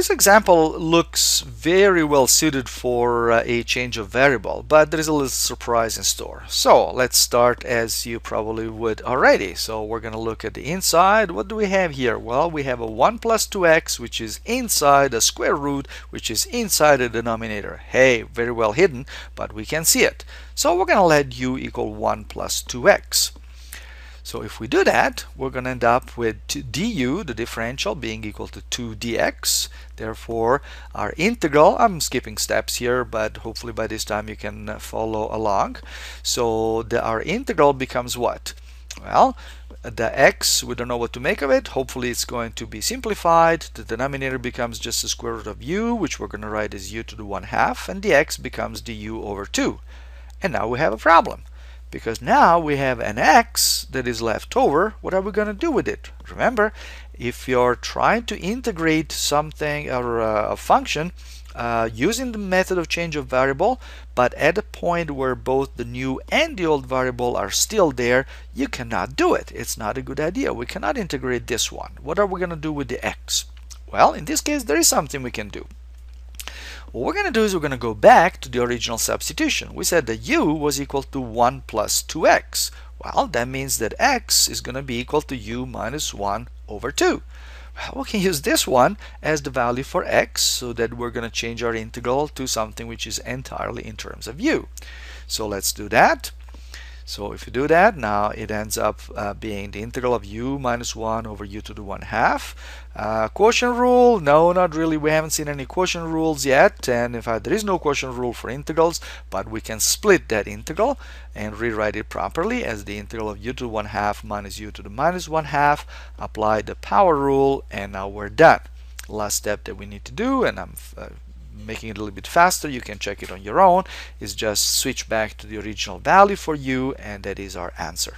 this example looks very well suited for a change of variable, but there is a little surprise in store. So let's start as you probably would already. So we're going to look at the inside. What do we have here? Well, we have a 1 plus 2x, which is inside a square root, which is inside the denominator. Hey, very well hidden, but we can see it. So we're going to let u equal 1 plus 2x. So if we do that, we're going to end up with du, the differential, being equal to 2 dx. Therefore, our integral, I'm skipping steps here, but hopefully by this time you can follow along. So our integral becomes what? Well, the x, we don't know what to make of it. Hopefully it's going to be simplified. The denominator becomes just the square root of u, which we're going to write as u to the 1/2, and the x becomes du over 2. And now we have a problem, because now we have an x that is left over. What are we going to do with it? Remember, if you're trying to integrate something or a function using the method of change of variable, but at a point where both the new and the old variable are still there, you cannot do it. It's not a good idea. We cannot integrate this one. What are we going to do with the x? Well, in this case, there is something we can do. What we're going to do is we're going to go back to the original substitution. We said that u was equal to 1 plus 2x. Well, that means that x is going to be equal to u minus 1 over 2. Well, we can use this one as the value for x, so that we're going to change our integral to something which is entirely in terms of u. So let's do that. So if you do that, now it ends up being the integral of u minus 1 over u to the 1/2. Quotient rule? No, not really. We haven't seen any quotient rules yet, and in fact there is no quotient rule for integrals, but we can split that integral and rewrite it properly as the integral of u to the 1/2 minus u to the minus 1/2. Apply the power rule, and now we're done. Last step that we need to do, and I'm making it a little bit faster, you can check it on your own, is just switch back to the original value for u, and that is our answer.